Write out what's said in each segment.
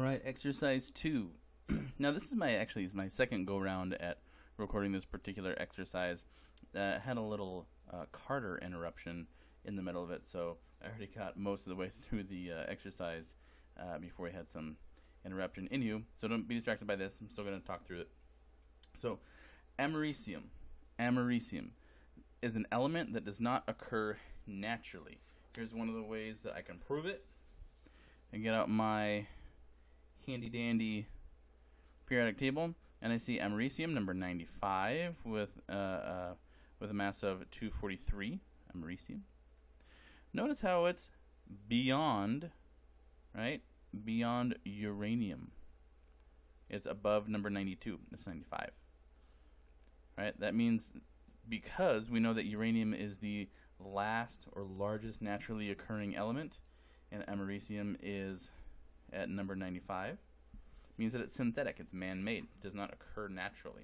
Right, exercise 2. Now this is my second go round at recording this particular exercise. Had a little Carter interruption in the middle of it, so I already got most of the way through the exercise before we had some interruption. Anywho, so don't be distracted by this. I'm still going to talk through it. So, americium. Americium is an element that does not occur naturally. Here's one of the ways that I can prove it. I get out my handy dandy periodic table, and I see americium number 95 with a mass of 243. Americium. Notice how it's beyond, right? Beyond uranium. It's above number 92. It's 95. Right? That means because we know that uranium is the last or largest naturally occurring element, and americium is at number 95, means that it's synthetic, it's man-made, it does not occur naturally.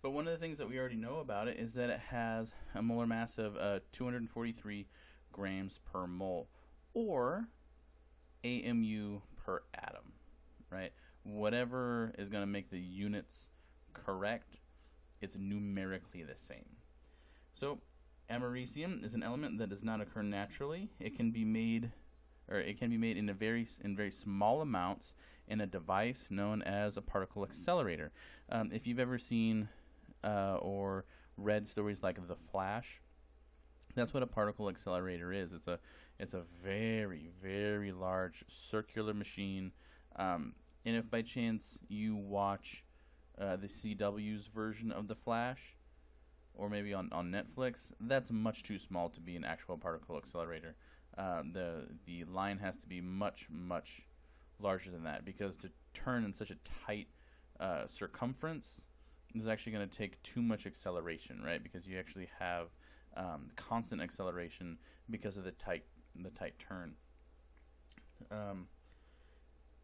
But one of the things that we already know about it is that it has a molar mass of 243 grams per mole, or AMU per atom, right? Whatever is going to make the units correct, it's numerically the same. So americium is an element that does not occur naturally. It can be made in very small amounts in a device known as a particle accelerator. If you've ever seen or read stories like The Flash, that's what a particle accelerator is. It's a very, very large circular machine. And if by chance you watch the CW's version of The Flash, or maybe on Netflix, that's much too small to be an actual particle accelerator. The line has to be much, much larger than that, because to turn in such a tight circumference is actually going to take too much acceleration, right? Because you actually have constant acceleration because of the tight turn.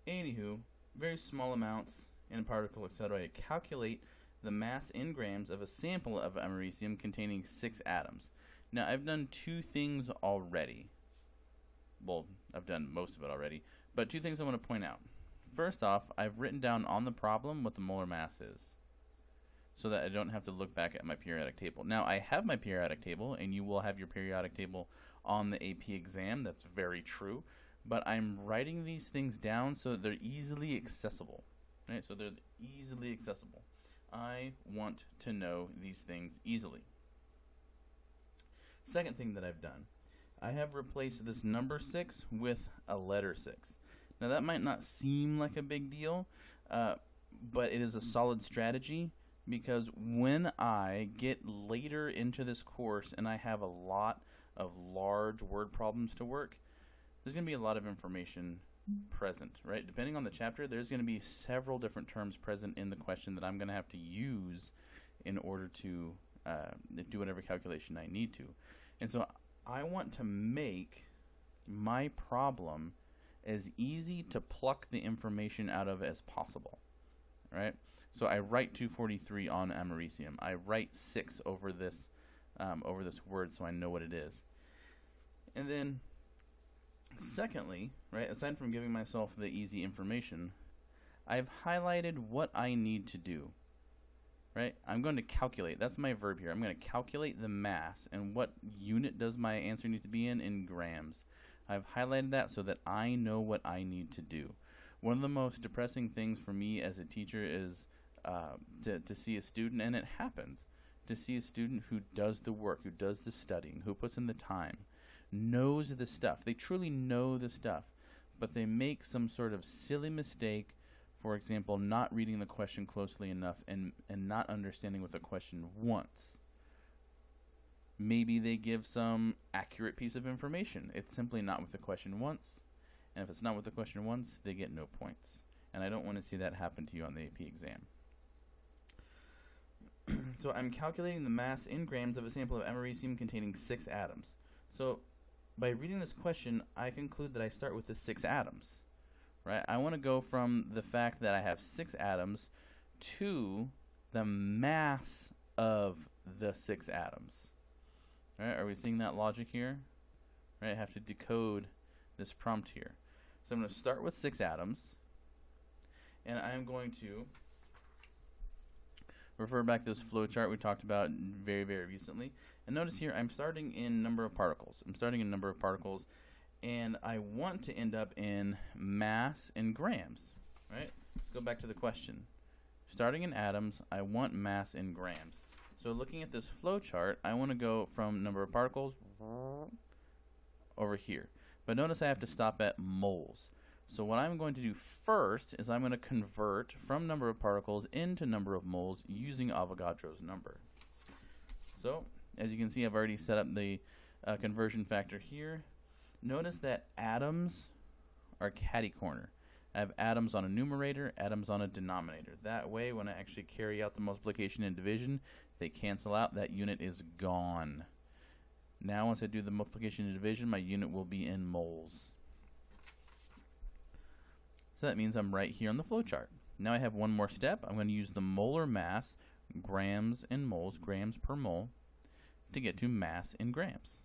Anywho, very small amounts in a particle accelerator. Calculate the mass in grams of a sample of americium containing 6 atoms. Now, I've done two things already. Well, I've done most of it already, but two things I want to point out. First off, I've written down on the problem what the molar mass is, so that I don't have to look back at my periodic table. Now, I have my periodic table, and you will have your periodic table on the AP exam. That's very true. But I'm writing these things down so that they're easily accessible. Right? So they're easily accessible. I want to know these things easily. Second thing that I've done, I have replaced this number 6 with a letter 6. Now, that might not seem like a big deal, but it is a solid strategy, because when I get later into this course and I have a lot of large word problems to work, there's going to be a lot of information present, right? Depending on the chapter, there's going to be several different terms present in the question that I'm going to have to use in order to do whatever calculation I need to. And so I want to make my problem as easy to pluck the information out of as possible, right? So I write 243 on americium. I write 6 over this word, so I know what it is. And then, secondly, right, aside from giving myself the easy information, I've highlighted what I need to do. Right? I'm going to calculate. That's my verb here. I'm going to calculate the mass, and what unit does my answer need to be in grams. I've highlighted that so that I know what I need to do. One of the most depressing things for me as a teacher is to see a student, and it happens, to see a student who does the work, who does the studying, who puts in the time, knows the stuff. They truly know the stuff, but they make some sort of silly mistake. For example, not reading the question closely enough and not understanding what the question wants. Maybe they give some accurate piece of information. It's simply not what the question wants. And if it's not what the question wants, they get no points. And I don't want to see that happen to you on the AP exam. So I'm calculating the mass in grams of a sample of americium containing 6 atoms. So by reading this question, I conclude that I start with the 6 atoms. Right? I want to go from the fact that I have 6 atoms to the mass of the 6 atoms. Right? Are we seeing that logic here? Right? I have to decode this prompt here. So I'm going to start with 6 atoms, and I'm going to refer back to this flow chart we talked about very, very recently. And notice here I'm starting in number of particles. And I want to end up in mass in grams, right? Let's go back to the question. Starting in atoms, I want mass in grams. So looking at this flow chart, I want to go from number of particles over here. But notice I have to stop at moles. So what I'm going to do first is I'm going to convert from number of particles into number of moles using Avogadro's number. So as you can see, I've already set up the conversion factor here. Notice that atoms are catty corner. I have atoms on a numerator, atoms on a denominator. That way, when I actually carry out the multiplication and division, they cancel out. That unit is gone. Now, once I do the multiplication and division, my unit will be in moles. So that means I'm right here on the flow chart. Now I have one more step. I'm going to use the molar mass, grams in moles, grams per mole, to get to mass in grams.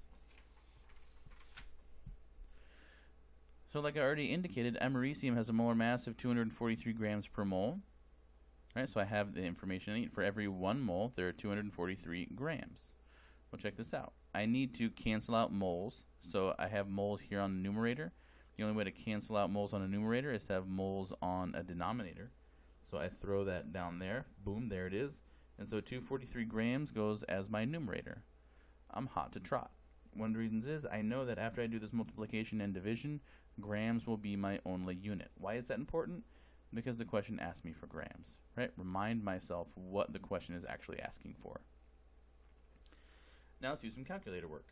So like I already indicated, americium has a molar mass of 243 grams per mole. Right, so I have the information I need. For every 1 mole, there are 243 grams. Well, check this out. I need to cancel out moles. So I have moles here on the numerator. The only way to cancel out moles on a numerator is to have moles on a denominator. So I throw that down there. Boom, there it is. And so 243 grams goes as my numerator. I'm hot to trot. One of the reasons is I know that after I do this multiplication and division, grams will be my only unit. Why is that important? Because the question asked me for grams, right? Remind myself what the question is actually asking for. Now let's do some calculator work.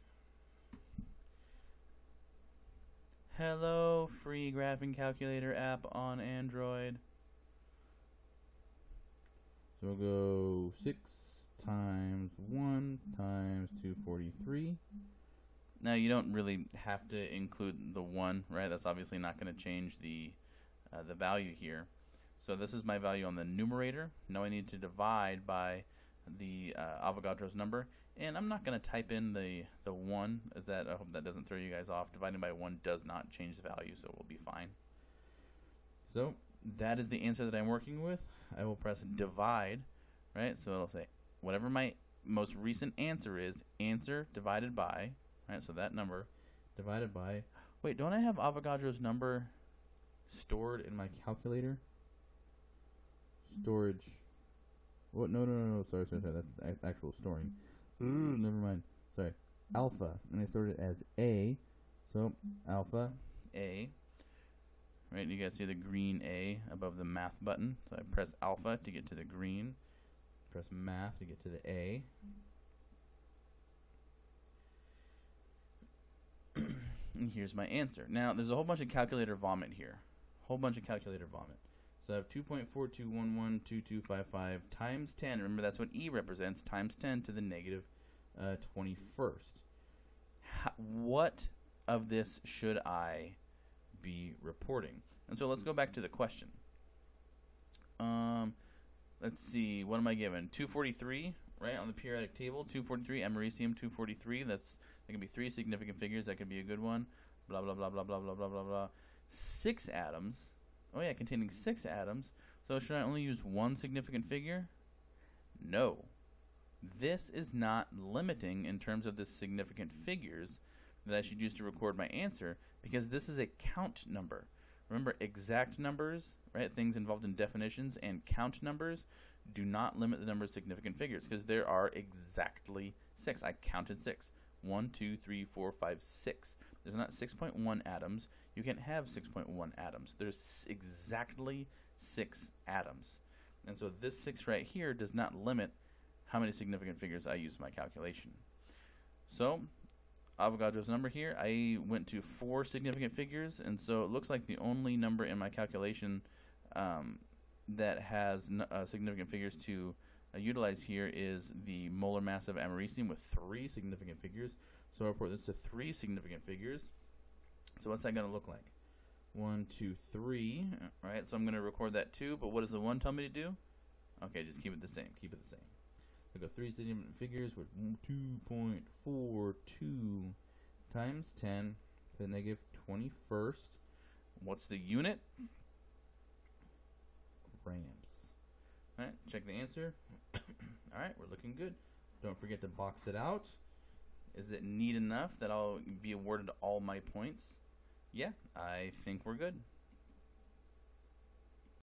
Hello, free graphing calculator app on Android. So we'll go 6 times 1 times 243. Now you don't really have to include the 1, right? That's obviously not going to change the value here. So this is my value on the numerator. Now I need to divide by the Avogadro's number, and I'm not going to type in the 1. I hope that doesn't throw you guys off. Dividing by 1 does not change the value, so we'll be fine. So that is the answer that I'm working with. I will press divide, right? So it'll say whatever my most recent answer is, answer divided by. Right, so that number divided by, wait, don't I have Avogadro's number stored in my calculator? Storage. What? No. Sorry. That's actual storing. Never mind. Sorry. Alpha. And I stored it as A. So, alpha, A. Right, you guys see the green A above the math button. So I press alpha to get to the green. Press math to get to the A. And here's my answer. Now, there's a whole bunch of calculator vomit here. So I have 2.42112255 times 10. Remember, that's what E represents, times 10 to the negative 21st. What of this should I be reporting? And so let's go back to the question. Let's see. What am I given? 243, right, on the periodic table. 243, americium 243. That can be 3 significant figures. That could be a good one. Blah, blah, blah, blah, blah, blah, blah, blah, blah. 6 atoms. Oh, yeah, containing 6 atoms. So should I only use 1 significant figure? No. This is not limiting in terms of the significant figures that I should use to record my answer, because this is a count number. Remember, exact numbers, right, things involved in definitions, and count numbers do not limit the number of significant figures, because there are exactly 6. I counted 6. 1, 2, 3, 4, 5, 6. There's not 6.1 atoms. You can't have 6.1 atoms. There's exactly 6 atoms. And so this 6 right here does not limit how many significant figures I use in my calculation. So Avogadro's number here, I went to 4 significant figures, and so it looks like the only number in my calculation that has significant figures to utilize here is the molar mass of americium with 3 significant figures. So I'll report this to 3 significant figures. So what's that going to look like? 1, 2, 3. Right, so I'm going to record that too, but what does the 1 tell me to do? Okay, just keep it the same. Keep it the same. So go 3 significant figures with 2.42 times 10 to the negative 21st. What's the unit? Grams. All right, check the answer. All right, we're looking good. Don't forget to box it out. Is it neat enough that I'll be awarded all my points? Yeah, I think we're good.